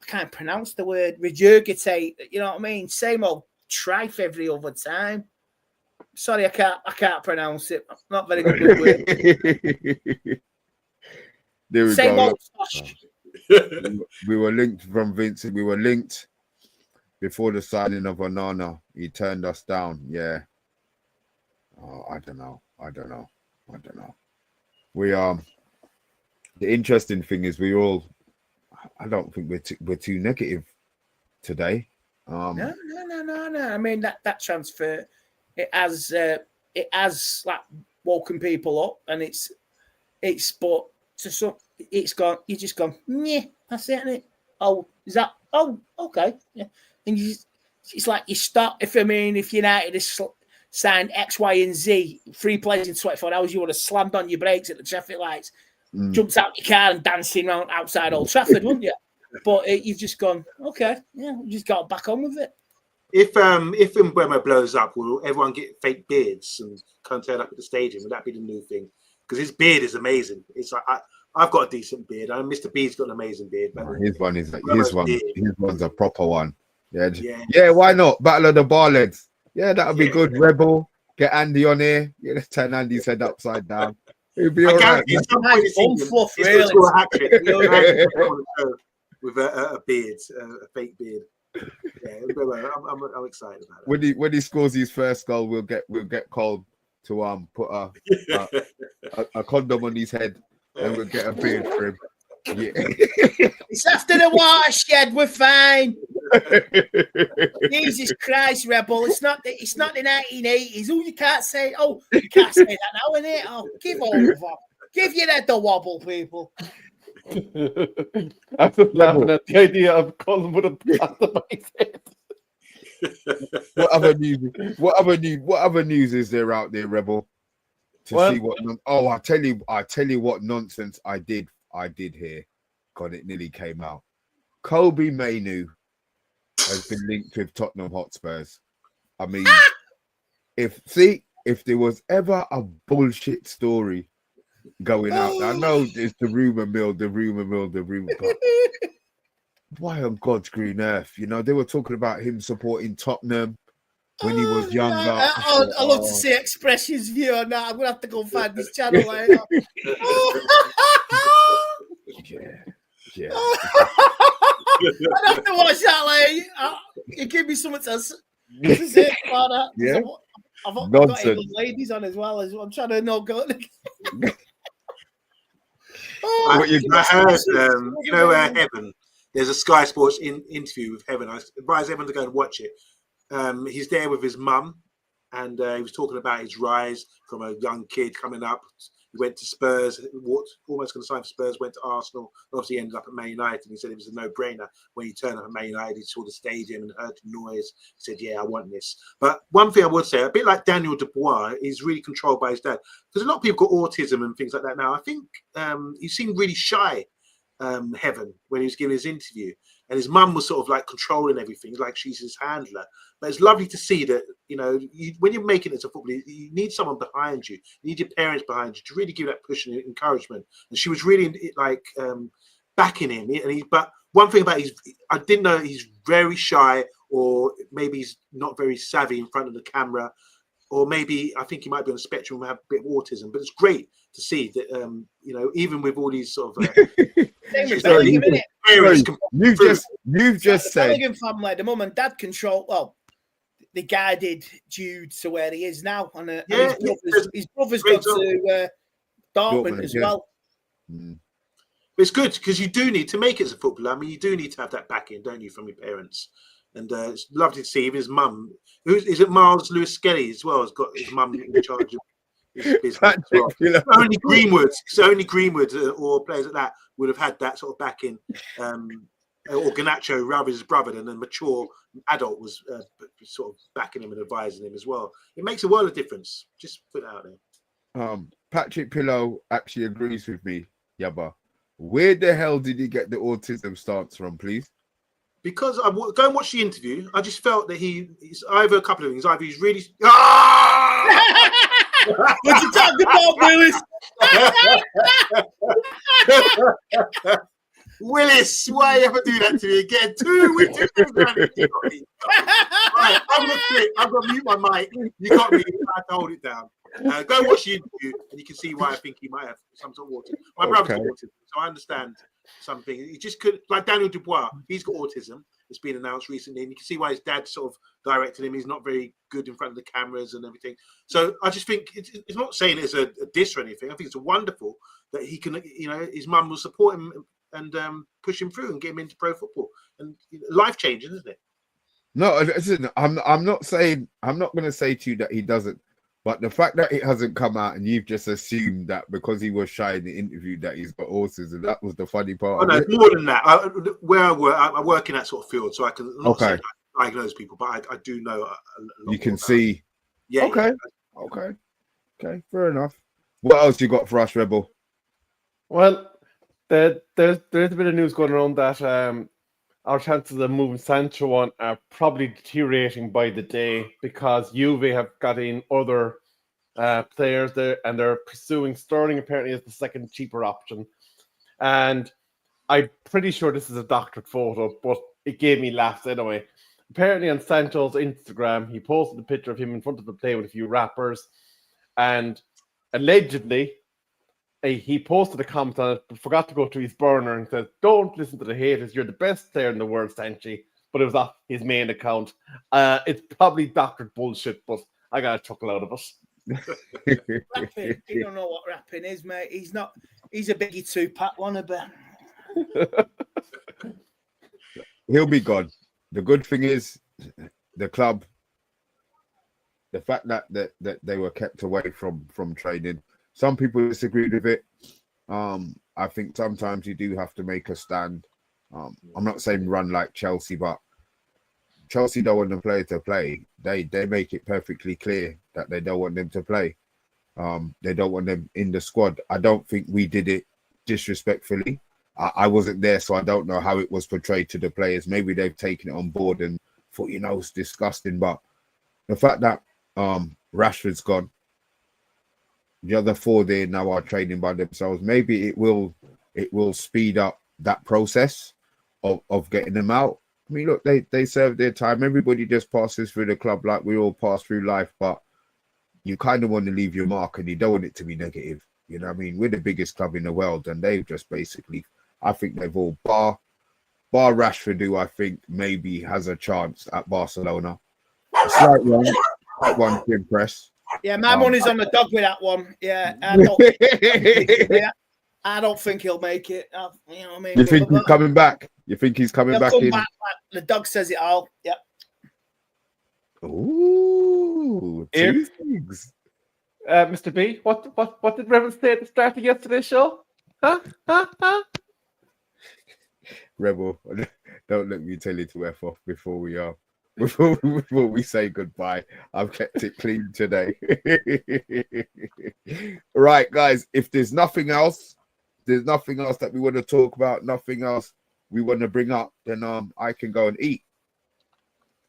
can't pronounce the word, regurgitate. You know what I mean? Same old trife every other time. Sorry, I can't pronounce it. I'm not very good with words. There we same go. Old tosh. We were linked from Vincent. We were linked before the signing of Onana. He turned us down. Yeah. Oh, I don't know. We the interesting thing is I don't think we're too negative today. No. I mean that transfer, it has like woken people up, and it's but to some it's gone. You just gone. Yeah, that's it, isn't it? Oh, is that? Oh, okay. Yeah, and it's like you start. If United has signed X, Y, and Z 3 players in 24 hours, you would have slammed on your brakes at the traffic lights, jumped out your car and dancing around outside Old Trafford, wouldn't you? But you've just gone, okay, yeah, we just got back on with it. If Mbeumo blows up, will everyone get fake beards and come turn up at the stadium? Would that be the new thing? because his beard is amazing. It's like I've got a decent beard. I know Mr. B's got an amazing beard, but His one's a proper one. Yeah, why not? Battle of the bar legs. Yeah, that would be good. Rebel, get Andy on here. Yeah, let's turn Andy's head upside down. It'd be all right. At some point, really. With a beard, a fake beard. Yeah, I'm excited about it. When he scores his first goal, we'll get Cole to put a condom on his head, and we'll get a beard for him. Yeah. It's after the watershed. We're fine. Jesus Christ, Rebel! It's not the 1980s. Oh, you can't say. Oh, you can't say that now, innit? Oh, give over. Give your head the wobble, people. I'm just laughing at the idea of Colin with a pat on my head. What other news is there out there, Rebel? See what? I tell you what nonsense I did hear. God, it nearly came out. Kobe Mainu has been linked with Tottenham Hotspurs. I mean, if there was ever a bullshit story going out, I know it's the rumor mill, but why on God's green earth? You know, they were talking about him supporting Tottenham when he was younger. I love to see Expression's view on that. I'm gonna have to go find this channel later. Yeah. I'd have to watch that later. It gave me something to say about that. Yeah. I've got England ladies on as well. I'm trying to know. I heard, Heaven. There's a Sky Sports interview with Heaven. I advise everyone to go and watch it. He's there with his mum, and he was talking about his rise from a young kid coming up. He went to Spurs, almost going to sign for Spurs, went to Arsenal, obviously ended up at Man United. And he said it was a no-brainer. When he turned up at Man United, he saw the stadium and heard the noise. He said, yeah, I want this. But one thing I would say, a bit like Daniel Dubois, he's really controlled by his dad. Because a lot of people got autism and things like that now. I think he seemed really shy, Heaven, when he was giving his interview. And his mum was sort of like controlling everything, like she's his handler. But it's lovely to see that, you know, when you're making it as a footballer, you need someone behind you. You need your parents behind you to really give that push and encouragement. And she was really backing him. But one thing about I didn't know he's very shy, or maybe he's not very savvy in front of the camera, or maybe I think he might be on the spectrum and have a bit of autism. But it's great to see that, you know, even with all these sort of you've just said Bellingham family, the mum and dad control. Well, they guided Jude to where he is now, and his brother's gone to Dortmund as well. It's good because you do need to make it as a footballer. I mean, you do need to have that backing, don't you, from your parents? And it's lovely to see even his mum. Is it Miles Lewis Skelly as well? Has got his mum in charge of his business as well. Only Greenwood or players like that would have had that sort of backing. Or Garnacho, rather his brother, and a mature adult was sort of backing him and advising him as well. It makes a world of difference. Just put it out there. Patrick Pillow actually agrees with me, Yabba. Where the hell did he get the autism stance from, please? Because I go and watch the interview. I just felt that he's either a couple of things. Either he's really. What you talking about, Willis? Willis, why you ever do that to me again? 2 weeks. Right, I'm gonna mute my mic. You got me. I have to hold it down. Go watch the interview, and you can see why I think he might have some sort of autism. My brother's got autism, so I understand something. He just could, like Daniel Dubois. He's got autism. It's been announced recently, and you can see why his dad sort of directed him. He's not very good in front of the cameras and everything. So I just think it's not saying it's a diss or anything. I think it's wonderful that he can, you know, his mum will support him and push him through and get him into pro football. And life changing, isn't it? No, listen, I'm not going to say to you that he doesn't, but the fact that it hasn't come out and you've just assumed that because he was shy in the interview that he's got autism, that was the funny part. Oh no, more than that. Where I work in that sort of field, so I can not say I diagnose people, but I do know a lot. You can see. Yeah. Okay. Fair enough. What else you got for us, Rebel? Well, there's a bit of news going around that our chances of moving Sancho on are probably deteriorating by the day because Juve have got in other players there, and they're pursuing Sterling apparently as the second cheaper option. And I'm pretty sure this is a doctored photo, but it gave me laughs anyway. Apparently on Sancho's Instagram, he posted a picture of him in front of the plane with a few rappers, and allegedly he posted a comment on it, but forgot to go to his burner and said, "Don't listen to the haters. You're the best player in the world, Sanchi." But it was off his main account. It's probably doctored bullshit, but I got a chuckle out of it. Rapping. You don't know what rapping is, mate. He's not. He's a Biggie Tupac wannabe. He'll be gone. The good thing is, the club, the fact that they were kept away from training. Some people disagreed with it. I think sometimes you do have to make a stand. I'm not saying run like Chelsea, but Chelsea don't want the player to play. They make it perfectly clear that they don't want them to play. They don't want them in the squad. I don't think we did it disrespectfully. I wasn't there, so I don't know how it was portrayed to the players. Maybe they've taken it on board and thought, it's disgusting. But the fact that Rashford's gone, the other four there now are training by themselves. Maybe it will speed up that process of getting them out. I mean, look, they served their time. Everybody just passes through the club like we all pass through life, but you kind of want to leave your mark and you don't want it to be negative. You know what I mean? We're the biggest club in the world, and they've just basically, I think they've all, bar Rashford, who I think maybe has a chance at Barcelona. A slight one to impress. Yeah, my money's on the dog with that one. Yeah, I don't think he'll make it. You know what I mean? You think he's coming back? You think he's coming back in? Back, the dog says it all. Yep. Ooh, two things. Mr. B, what did Rebel say at the start of yesterday's show? Huh? Rebel, don't let me tell you to F off before we say goodbye. I've kept it clean today. Right, guys, if there's nothing else that we want to talk about, nothing else we want to bring up, then I can go and eat.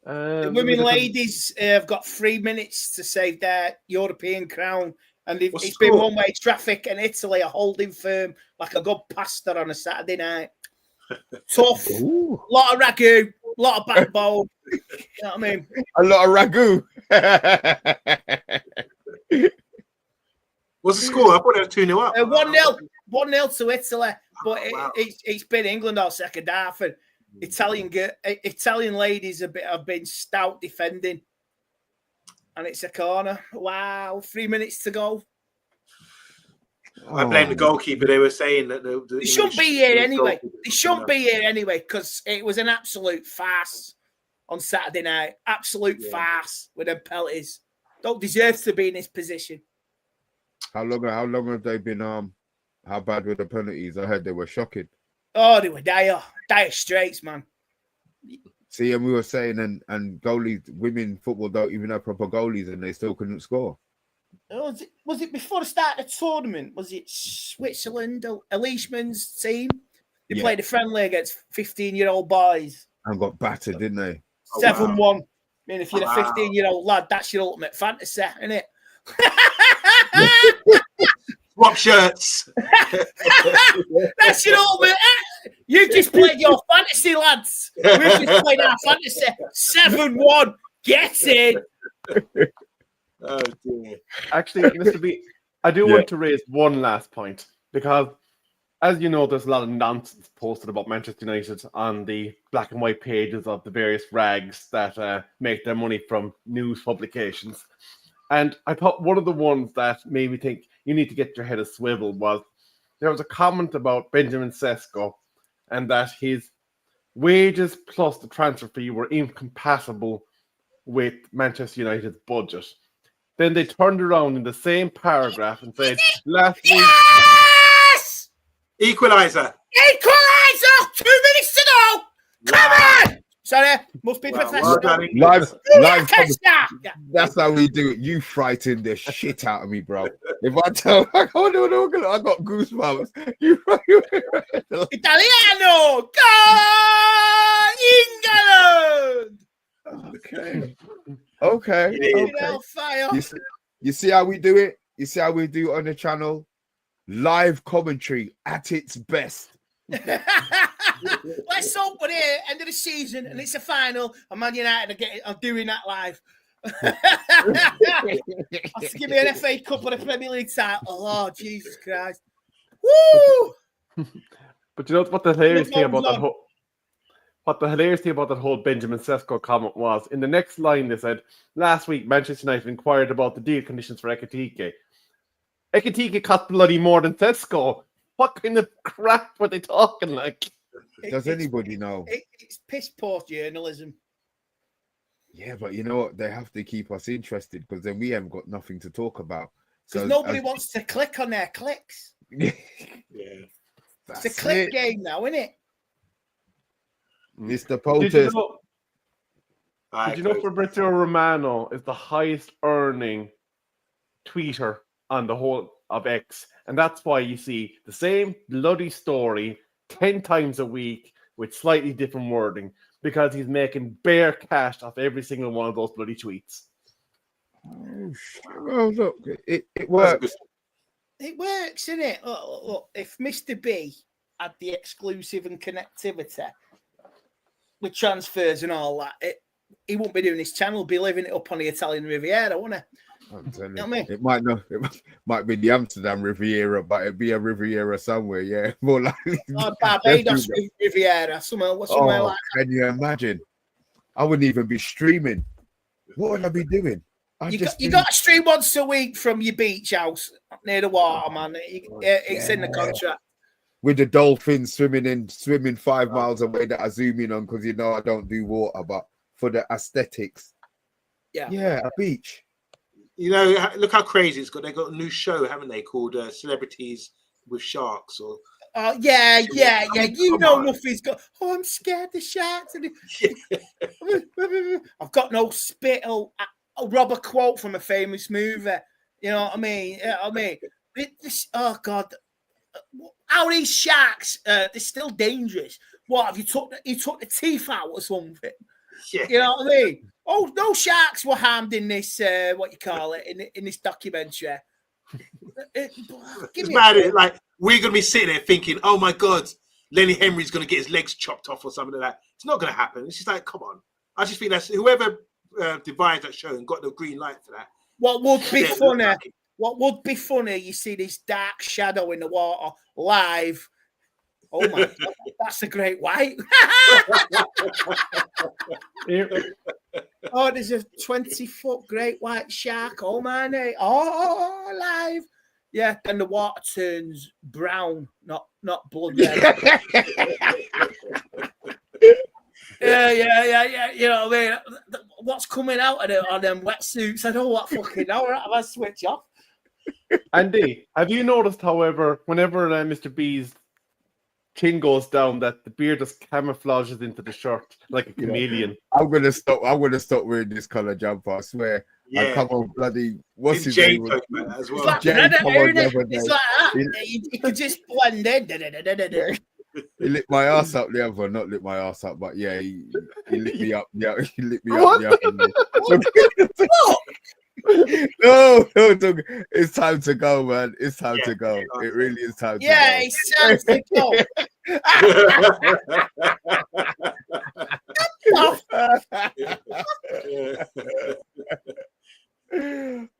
The women ladies have got 3 minutes to save their European crown, and it's been one-way traffic, and Italy are holding firm like a good pasta on a Saturday night. Tough, a lot of ragu, a lot of backbone. You know what I mean? A lot of ragu. What's the score? I thought it was 2-0 up. 1-0 to Italy, but it's been England all second half, and Italian ladies have been stout defending, and it's a corner. Wow, 3 minutes to go. I blame the goalkeeper. They were saying that they shouldn't be here anyway. They shouldn't be here anyway because it was an absolute farce on Saturday night. Absolute farce with them penalties. Don't deserve to be in this position. How long have they been? How bad were the penalties? I heard they were shocking. Oh, they were dire straits, man. See, and we were saying, and goalies, women football don't even have proper goalies, and they still couldn't score. Was it before the start of the tournament? Was it Switzerland, Leishman's team? They played a friendly against 15-year-old boys. And got battered, didn't they? 7-1. I mean, if you're a 15-year-old lad, that's your ultimate fantasy, isn't it? Swap shirts. That's your ultimate. You've just played your fantasy, lads. We've just played our fantasy. 7-1. Get in. Oh dear. Actually, Mr. B, I do want to raise one last point, because as you know, there's a lot of nonsense posted about Manchester United on the black and white pages of the various rags that make their money from news publications. And I thought one of the ones that made me think you need to get your head a swivel was there was a comment about Benjamin Sesko and that his wages plus the transfer fee were incompatible with Manchester United's budget. Then they turned around in the same paragraph and said, last week... Yes! Equaliser! 2 minutes to go! Come on! Sorry, must be professional. Live. That's how we do it. You frightened the shit out of me, bro. If I tell, I got goosebumps. Italiano, go England! Okay. Fire. You see how we do it? You see how we do it on the channel? Live commentary at its best. Let's hope we're here, end of the season, and it's a final, and Man United are doing that live. Give me an FA Cup or a Premier League title. Oh, Jesus Christ. Woo! But you know what the hilarious thing about that whole Benjamin Sesko comment was? In the next line, they said, last week, Manchester United inquired about the deal conditions for Ekitike. Ekitike cost bloody more than Sesko. What kind of crap were they talking like? Does anybody know? It's piss poor journalism. Yeah, but you know what? They have to keep us interested because then we haven't got nothing to talk about. Because nobody wants to click on their clicks. Yeah. It's a click game now, isn't it? Mr. Poulter. Did you know Fabrizio Romano is the highest earning tweeter on the whole of X? And that's why you see the same bloody story 10 times a week with slightly different wording, because he's making bare cash off every single one of those bloody tweets. Well, look, it works. It works, isn't it? Look, if Mr. B had the exclusive and connectivity with transfers and all that, he wouldn't be doing this channel. He'd be living it up on the Italian Riviera, wouldn't he? I'm telling You know you, what I mean? it might be the Amsterdam Riviera, but it'd be a Riviera somewhere, yeah. More likely. Or Barbados Riviera, somewhere like that. Can you imagine? I wouldn't even be streaming. What would I be doing? You got to stream once a week from your beach house near the water, man. It's in the contract. With the dolphins swimming 5 miles away that I zoom in on because you know I don't do water, but for the aesthetics. Yeah, a beach. You know, look how crazy it's got. They got a new show, haven't they, called Celebrities with Sharks? Or yeah. You know nothing's got. Oh, I'm scared the sharks. I've got no spittle. I'll rob a quote from a famous movie. You know what I mean? Oh God, how these sharks? They're still dangerous. What have you took the teeth out or something? Yeah. You know what I mean? Oh, no sharks were harmed in this. What you call it in this documentary? It's mad. Like we're gonna be sitting there thinking, "Oh my God, Lenny Henry's gonna get his legs chopped off or something like that." It's not gonna happen. It's just like, come on. I just think that's whoever devised that show and got the green light for that. What would be funny? What would be funny? You see this dark shadow in the water live. Oh my God, that's a great white. Oh, there's a 20-foot great white shark. Oh man, oh alive. Yeah, and the water turns brown, not blood red. Yeah. You know what I mean? What's coming out of them wetsuits? I don't what fucking know. Have I switch off? Andy, have you noticed, however, whenever Mr. B's chin goes down, that the beard just camouflages into the shirt like a chameleon? I'm gonna stop wearing this color jumper. I swear. Yeah. I come on bloody what's his Jane name? as well. It's like Jane come on the other it's day. like that. You could just blend in. He licked my ass up the other, not licked my ass up, but yeah, he licked me up. Yeah, he licked me up the other. No, it's time to go, man. It's time to go. It really is time to go. Yeah, it's time to go.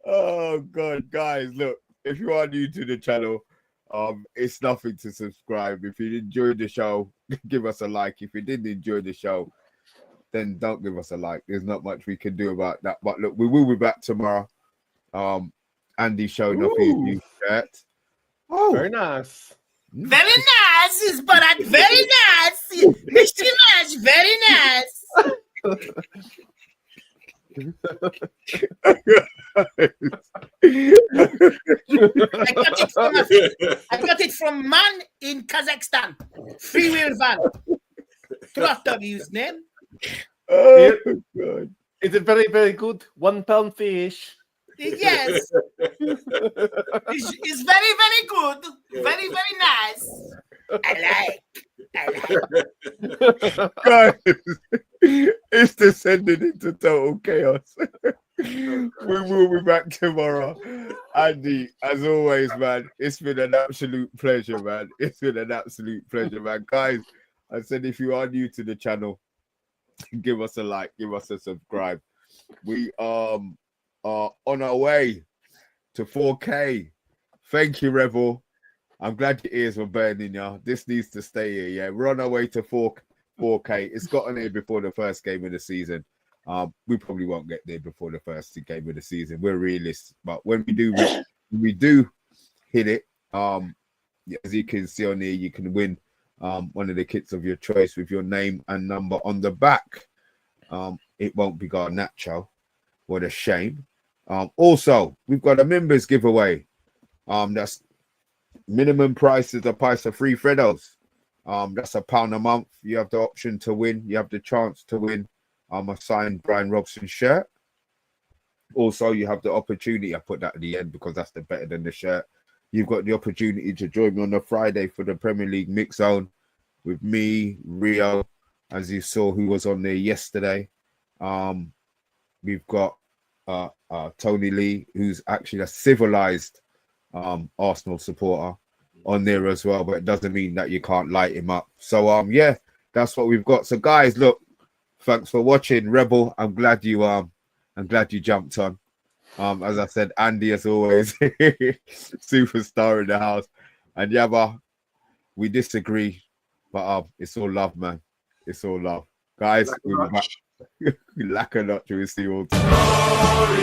Oh God, guys, look, if you are new to the channel, it's nothing to subscribe. If you enjoyed the show, give us a like. If you didn't enjoy the show, then don't give us a like. There's not much we can do about that. But look, we will be back tomorrow. Andy showing off his new shirt. Oh, very nice. Very nice, but very nice. Mr. Nash, very nice. I got it from man in Kazakhstan. Freewheel van. Trust of his name. Oh, God. Is it very, very good? £1 fish. Yes. It's very, very good. Very, very nice. I like. Guys, it's descending into total chaos. We will be back tomorrow. Andy, as always, man, it's been an absolute pleasure, man. It's been an absolute pleasure, man. Guys, I said if you are new to the channel, give us a like, give us a subscribe. We are on our way to 4K. Thank you, Rebel. I'm glad your ears were burning, y'all. This needs to stay here, yeah. We're on our way to 4K. It's gotten here before the first game of the season. We probably won't get there before the first game of the season. We're realists, but when we do hit it, as you can see on here, you can win one of the kits of your choice with your name and number on the back. It won't be Garnacho. What a shame. Also, we've got a members giveaway. That's minimum price is the price of 3 Freddos. That's £1 a month. You have the option to win. You have the chance to win a signed Brian Robson shirt. Also, you have the opportunity. I put that at the end because that's the better than the shirt. You've got the opportunity to join me on the Friday for the Premier League Mix Zone with me, Rio, as you saw, who was on there yesterday. We've got Tony Lee, who's actually a civilized Arsenal supporter on there as well, but it doesn't mean that you can't light him up. So yeah, that's what we've got. So guys, look, thanks for watching. Rebel, I'm glad you jumped on. As I said, Andy, as always, superstar in the house. And Yabba, we disagree, but it's all love, man. It's all love. Guys, we'll be back. Lack a lot. We'll see you all tomorrow.